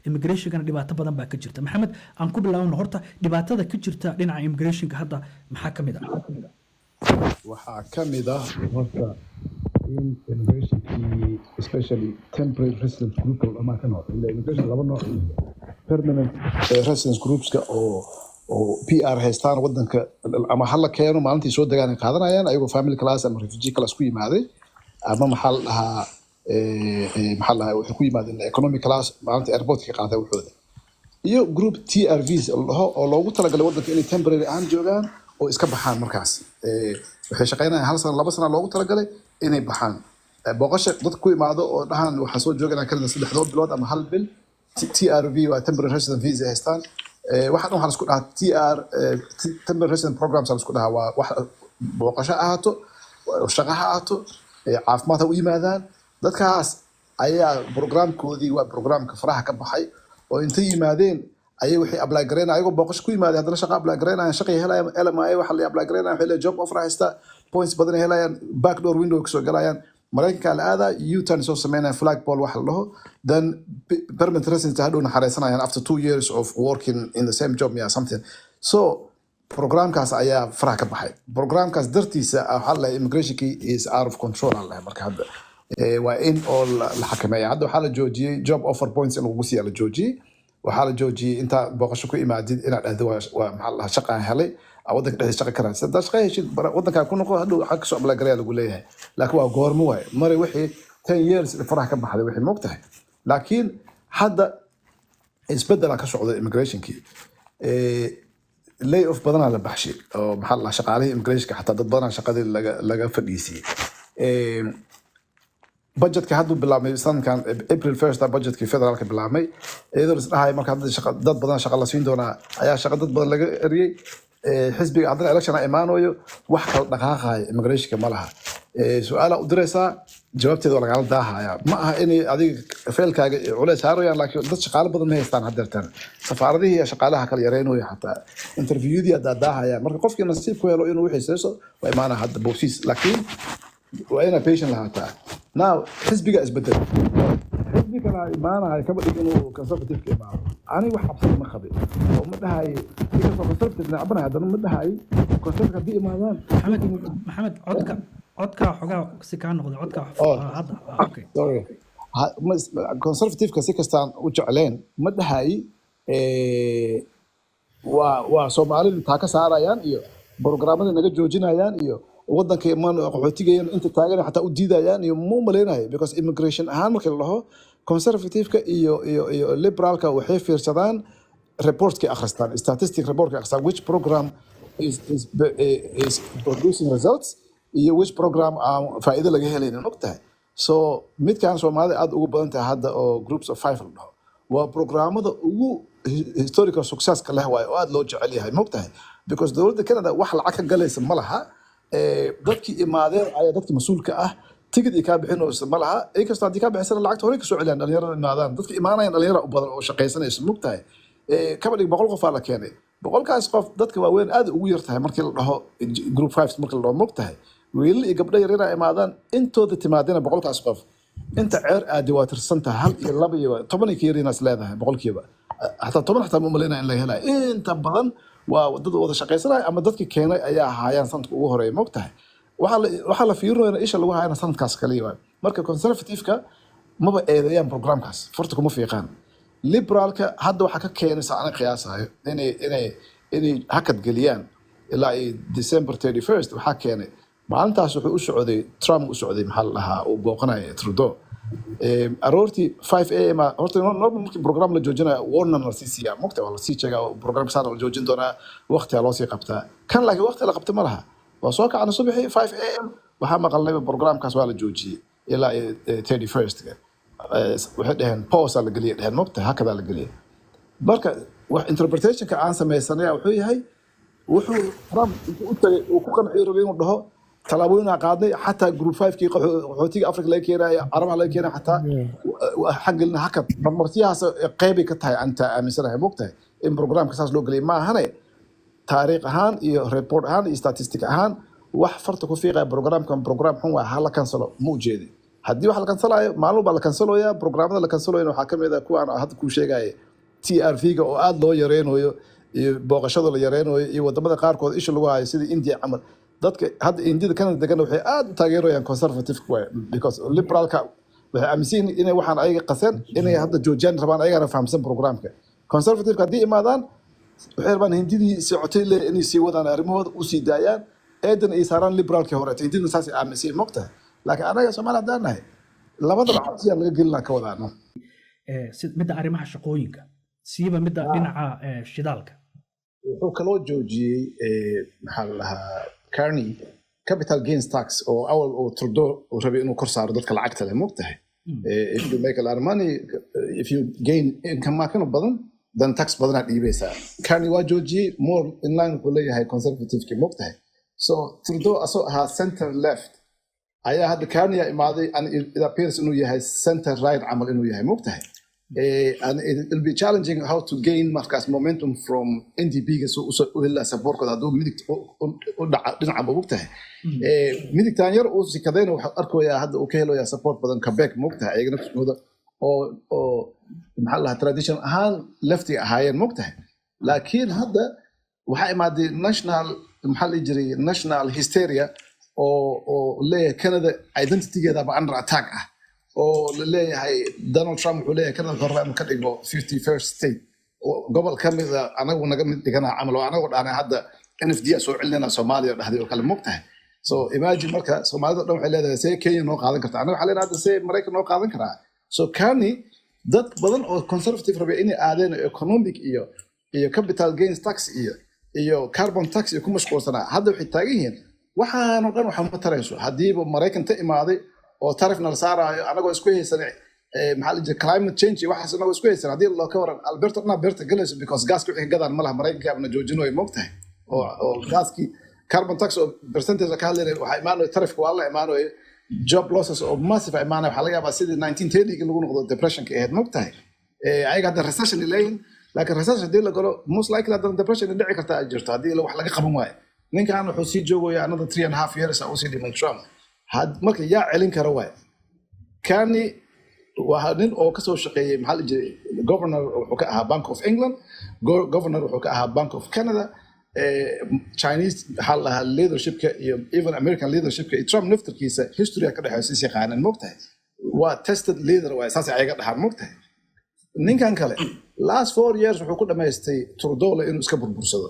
immigrationkana dhibaato badan baa ka jirta. Maxamed, aan ku bilaabno horta dhibaatada ka jirta dhinaca immigrationka hadda maxaa ka mid ah? waxaa ka mid ah horta in immigrationkii especially temporary residence group ama ka nooc ila immigration laba nooc permanent residence groupska oo PR haystaan wadanka ama hal la keeno maalintii soo degaan qaadanayaan ayagoo family class ama refugee class ku yimaaday ama maxaa la waxay ku yimaadeen economic class maalintii airport ka qaaday wuxuuda iyo group TRVs oo loogu talagalay wadanka inay temporary aan joogaan oo iska baxaan markaas waxay shaqeynayaan hal sano laba sano loogu talagalay inay baxaan booqasho dad ku imaado oo dhahan waxa soo jooganaa kala 3 bilood ama hal bil TRV waa temporary resident visa haystaan waxaan isku dhahaa temporary resident programs aan isku dhahaa waa wax booqasho ahaato shaqo ahaato caafimaad u yimaadaan dadkaas ayaa programkoodii waa programka faraha ka baxay oo intay yimaadeen ayay waxay apply gareynayaan ayagoo booqasho ku yimaadeen haddana shaqo apply gareynayaan shaqay helayaan LMI waxa la apply gareynayaan waxay job offer haysta points badan helayaan backdoor window ka soo galayaan maraykanka la aada U-turn soo sameynayaan flagpole waxa la dhaho then permanent residence hadhow naxariisanayaan after 2 years of working in the same job yeah something so programkaas ayaa faraha ka baxay programkaas dartiisa waxa la immigration is out of control Allah marka hadda waa in oo la xakameeyo hadda waxa la joojiyay job offer points in lagu siiyo la joojiyay waxa la joojiyay inta booqasho ku imaadid inaad dhahdo waa maxaa la shaqo helay wadanka dhexdiisa shaqo ka raadsan dad shaqo heshid wadanka ku noqo hadhow waxa ka soo apply gareeya lagu leeyahay laakiin waa goormo waay mari wixii 10 years faraha ka baxday wixii moogtahay laakiin hadda isbedel ka socdo immigrationkii lay off badan la baxshay oo maxaa la shaqaalaha immigrationka xataa dad badan shaqadii laga fadhiisiyay budgetka haddu bilaabmay sanadkan April 1st budgetkii federaalka bilaabmay iyadoo isdhahay marka dad badan shaqo la siin doona ayaa shaqo dad badan laga eriyay xisbiga haddana election ay imaanayo wax kala dhaqaaqay immigrationka ma laha su'aala u diraysaa jawaabteeda waa lagala daahaya ma aha in adiga feelkaaga culays saarayaan laakiin dad shaqaale badan ma haystaan haddeertan safaaradihii iyo shaqaalaha kala yareynayo xataa interviewdii hadda daahaya marka qofkii nasiib ku helo inuu wixii seeso waa imaana hadda boosiis laakiin waa ina patient lahaataa now xisbiga isbedel xisbiga la imaanahay kaba dhig inuu conservative ka imaado ani wax xabsan ma qabin oo ma dhahay inta conservative nacbana hadana ma dhahay conservative hadii imaadaan maxamed codka xogaa si ka noqdo codka hadda okay sorry conservative ka si kastaan u jecleen ma dhahay waa Soomaalidu taa ka saarayaan iyo programada naga joojinayaan iyo wadanka imaan qaxootigeeyeen inta taagan xataa u diidayaan iyo mu maleenahay because immigration ahaan marka la dhaho conservative-ka iyo liberalka waxay fiirsadaan reportki akhristaan statistic reportki akhristaan which program is producing results iyo which program faa'iido laga helayna nogtahay so midkaan Soomaalida aad ugu badan tahay hadda oo groups of 5 la dhaho waa programada ugu historical success ka leh oo aad loo jecel yahay nogtahay because dawladda Canada wax lacag ka galaysa ma laha dadkii imaadeen ayaa dadkii mas'uulka ah tigid ka bixinayso ma laha ay kasta hadii ka bixisana lacagta hore ka soo celiyaan dhalinyarada imaadaan dadkii imaanayaan dhalinyaro u badan oo shaqaysanayso mugtahay kaba dhig 100 qof la keenay 100kaas qof dadka waaweyn aad ugu yartahay markii la dhaho group 5 markii la dhaho mugtahay wiil iyo gabdho yar imaadaan intooda timaadina 100kaas qof inta ceer aad waa tirsantahay hal iyo laba iyo 10 ka yarinaas leedahay 100kiiba hatta 10 xataa ma maleynaa in la helay inta badan waa dad wada shaqaysanay ama dadkii keenay ayaa ahaayeen sanadka ugu horeeyay moogtahay waxa la fiirinayo isha lagu haayna sanadkaas kaliya marka conservative-ka maba eedeeyaan programkaas farta kuma fiiqaan liberalka hadda waxa ka keenay saacana qiyaasayo inay hakad galiyaan ilaa December 31st waxa keenay maalintaas wuxuu u socday Trump u socday maxaa la dhahaa uu booqanayo Trudeau aroortii 5 am horta markii program la joojinayo warner la siisiyaa mugta wala sii jeega program saar la joojin doona waqti loo sii qabtaa kan laakiin waqti la qabta ma laha waa soo kacana subaxii 5 am waxa maqalnay programkaas waa la joojiyay ilaa 31st waxay dhaheen pause la galiyay dhaheen mugta hakada la galiyay marka wax interpretation ka aan sameeysanay wuxuu yahay wuxuu Trump u tagay uu ku qanciyay rabay inuu dhaho talaabooyin qaadnay xataa group 5 kii qaxootiga Afrika la keenay Carabaha la keenay xataa xaqilna hakad marmartiyaas qayb ka tahay anta aaminsanahay moogtahay in programka saas loo galiyay ma ahane taariikh ahaan iyo report ahaan iyo statistic ahaan wax farta ku fiiqay program xun waa hala cancel mu jeedi haddii wax la kansalayo maalin baa la kansaloyaa programmada la kansaloyana waxaa ka mid ah kuwa aan hadda kuu sheegaya TRV-ga oo aad loo yareynayo iyo booqashada la yareynayo iyo wadamada qaarkood isha lagu hayo sida India camal dadka hadda Indida Canada degan waxay aad u taageerayaan conservative way because liberalka waxay aaminsan inay waxaan ayaga qaseen inay hadda joojiyaan rabaan ayagana fahamsan programka conservative haddii imaadaan waxay rabaan Hindidii socotay inay sii wadaan arrimahooda u sii daayaan eedan ay saaraan liberalka hore Hindida saas ay aaminsan moqta laakiin anaga Soomaali hadaan nahay labadaba xabsiya laga gelina ka wadaano midda arrimaha shaqooyinka siiba midda dhinaca shidaalka wuxuu kaloo joojiyey maxaa la dhahaa Carney capital gains tax oo awal oo Trudeau uu rabay inuu kor saaro dadka lacagta leh moqtahay if you make a lot of money if you gain income ma kana badan then tax badan aad dhiibaysaa Carney waa joojiyey more in line with leeyahay conservative ki moqtahay so Trudeau asoo ahaa center left ayaa hadda Carney imaaday and it appears inuu yahay center right camal inuu yahay moqtahay and it will be challenging how to gain markas momentum from NDP so ila support ka dad midig u dhinaca moqtahay midigtaan yar uu sikadayna waxa arkoyaa hadda uu ka helayaa support badan Quebec moqtahay ayagana kusooda oo maxaa la tradition ahaan lefty ahaayeen moqtahay laakiin hadda waxa imaaday national maxaa la jiray national hysteria oo leeyahay Canada identity-geeda ba under attack ah oo leeyahay Donald Trump wuxuu leeyahay Canada horreeyay ka dhigo 51st state gobol kamida anagu naga mid dhigana amal oo anagu dhaanay hadda NFD soo celinayna Soomaaliya dhaxday oo kale moqtahay so imagine marka Soomaalida dhan waxay leedahay say Kenya noo qaadan kartaa anagu xaleen hadda say Mareykan noo qaadan karaa so Carney dad badan oo conservative rabay inay aadeen economic iyo capital gains tax iyo carbon tax ku mashquulsanaa hadda waxay taagan yihiin waxaan oo dhan waxa ma tarayso hadiiba Mareykan ta imaaday oo tarifna la saarayo anagoo isku haysanay maxaa la jiray climate change waxaas anagoo isku haysanay hadii loo ka waran Alberta galayso because gaska wixii gadaan malaha Mareykanka abna joojinayo moqtahay oo gaski carbon tax oo percentage ka hadlay waxa imaanayo tarifka waa la imaanayo job losses oo massive imaanayo waxa laga yaabaa sidii 1930 lagu noqdo depression ka ahayd moqtahay ayaga hadda recession ilayn laakiin recession hadii la galo most likely hadda depression dhici karta ay jirto hadii wax laga qaban waayo ninkan wuxuu sii joogayaa another 3.5 years oo sii dhiman Trump had marka yaa celin kara waay Carney waa nin oo ka soo shaqeeyay maxaa la jiray governor wuxuu ka ahaa Bank of England governor wuxuu ka ahaa Bank of Canada Chinese hal leadership-ka iyo even American leadership-ka Trump naftirkiisa history ka dhaxaysa si qaanan moqtahay waa tested leader waa saas ayaga dhaxar moqtahay ninkan kale last 4 years wuxuu ku dhameystay Trudeau inuu iska burbursado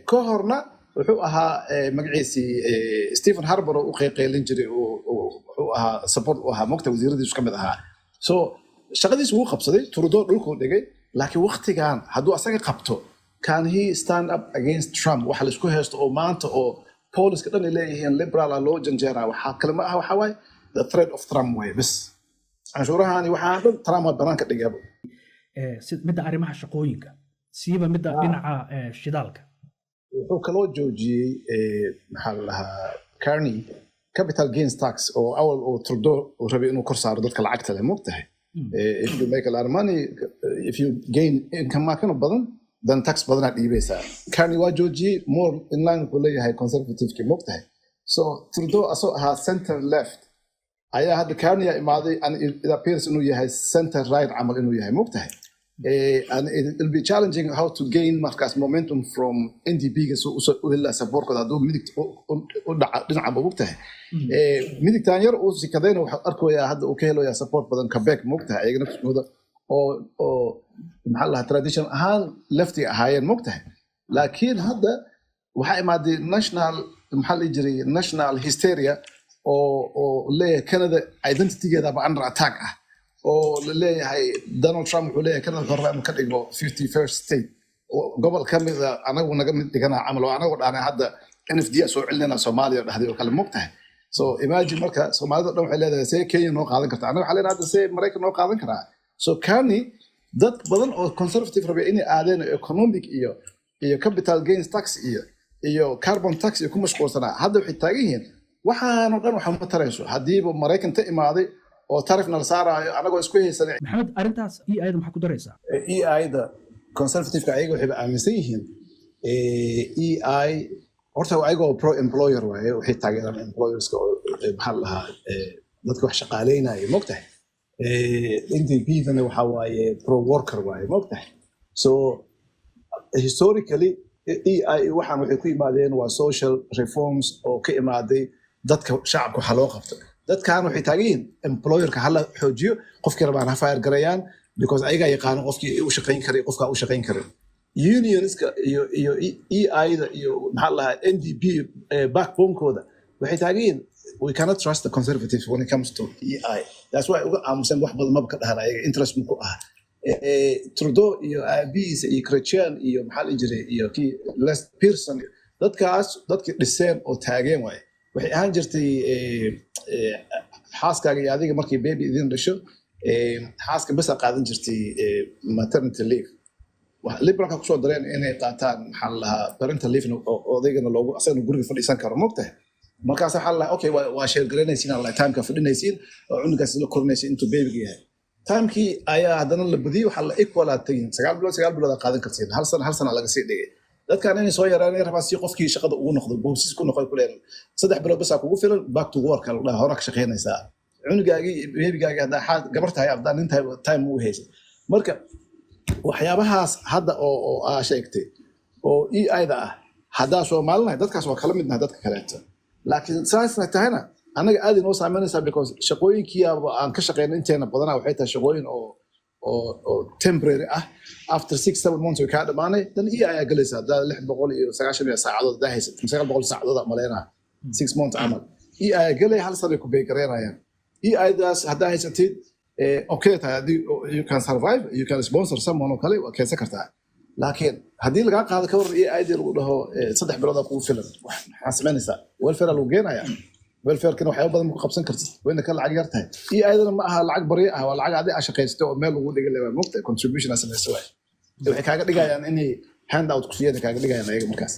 ka horna wuxuu ahaa magaciisii Stephen Harper oo u qeylin jiray oo ahaa support oo ahaa moqtahay wasiiradiisu ka mid ahaa so shaqadiisu uu qabsaday Trudeau dhulku dhigay laakiin waqtigan hadduu asaga qabto can he stand up against Trump waxa la isku haysto oo maanta oo poliska dhan leeyahay liberal loo janjeeraa waxa kale ma aha waxa way the threat of Trump way bas anshuurahani waxa dhan Trump banaanka dhigay midda arrimaha shaqooyinka siiba midda dhinaca shidaalka wuxuu kaloo joojiyey maxaa la dhahaa Carney capital gains tax oo awal oo Trudeau uu rabay inuu kor saaro dadka lacagta leh moqtahay if you make a lot of money if you gain income ma kana badan then tax badan aad dhiibaysaa Carney waa joojiyey more in line with leeyahay conservative ki moqtahay so Trudeau asoo ahaa center left ayaa hadda Carney imaaday and it appears inuu yahay center right camal inuu yahay moqtahay and it will be challenging how to gain markas momentum from NDP so ila support ka dad midig u dhinaca moqtahay midigtaan yar uu sikadayna waxa arkoyaa hadda uu ka helayaa support badan Quebec moqtahay ayagana kusooda oo maxaa la tradition ahaan lefty ahaayeen moqtahay laakiin hadda waxa imaaday national maxaa la jiray national hysteria oo leeyahay Canada identity-geeda ba under attack ah oo leeyahay Donald Trump wuxuu leeyahay Canada horreeyay ka dhigo 51st state gobol kamida anagu naga mid dhigana amal oo anagu dhaanay hadda NFD soo celinayna Soomaaliya dhaxday oo kale moqtahay so imagine marka Soomaalida dhan waxay leedahay say Kenya noo qaadan kartaa anagu xaleen hadda say Mareykan noo qaadan karaa so Carney dad badan oo conservative rabay inay aadeen economic iyo capital gains tax iyo carbon tax ku mashquulsanaa hadda waxay taagan yihiin waxaan oo dhan waxa ma tarayso hadiiba Mareykan ta imaaday oo tarifna la saarayo anagoo isku haysanay maxamed arintaas EI-da maxaa ku daraysaa EI-da conservative-ka ayaga waxay aaminsan yihiin EI horta ayagoo pro employer waaye waxay taageeraan employers-ka maxaa la dhahaa dadka wax shaqaaleynaya moogtahay NDP dana waxa waaye pro worker waaye moogtahay so historically waxaan waxay ku yimaadeen waa social reforms oo ka imaaday dadka shacabka waxa loo qabto dadkan waxay taagan employerka hala xoojiyo qofkii rabaan ha fire garayaan because ayaga yaqaan qofkii u shaqeyn karay qofka u shaqeyn karay unionska iyo EI-da iyo maxaa la NDP backbone-kooda waxay taagan we cannot trust the conservatives when it comes to EI that's why uga aamusan wax badan maba ka dhahan ayaga interest ku ah Trudeau iyo Abiy iyo Chrétien iyo maxaa la jiray iyo kii Les Pearson dadkaas dadkii dhiseen oo taagan way waxay ahaan jirtay xaaskaaga iyo adiga markii baby idin dhasho xaaska bas qaadan jirtay maternity leave liberalka ku soo dareen inay qaataan maxaa la parental leave oo odaygana loogu asana guriga fadhiisan karo moogtahay markaas waxa la okay waa share garanaysiin alla time-ka fadhinaysiin oo cunugaas la korinaysiin intuu baby yahay time-kii ayaa haddana la badiyay waxa la equalaatay 9 bilood qaadan kartiin hal sana laga sii dhigay dadkan inay soo yaraanay rabaa si qofkii shaqada ugu noqdo boobsis ku noqon kuleen 3 bilood bas kugu filan back to work la hore ka shaqeynaysaa cunugaagi babygaagi hadda gabartahay abdaan inta time uu haysan marka waxyaabahaas hadda oo sheegtay oo EI-da ah hadda Soomaaliland dadkaas waa kala midna dadka kaleeto laakiin saasna tahayna anaga aad inoo saameynaysa because shaqooyinkii aan ka shaqeynay inteena badanaa waxay tahay shaqooyin oo temporary ah after 6-7 months way ka dhamaanay dan EI galaysa hadda 690 saacadood daa haysa 900 saacadood maleena 6 months amal EI galay hal sano ku beegareynayaan EI-daas hadda haysatid okay you can survive you can sponsor someone oo kale waa keensan kartaa laakiin haddii laga qaado ka waran EI-da lagu dhaho 3 bilood kugu filan waxaa sameynaysaa welfare lagu geenaya welfare-kana waxyaabo badan ku qabsan kartid wayna ka lacag yar tahay EI-dana ma aha lacag bari ah waa lacag adiga aad shaqaysto oo meel lagu dhigay leeyahay moogta contribution aad samayso waxay kaaga dhigayaan inay hand out ku siiyeen kaaga dhigayaan ayaga markaas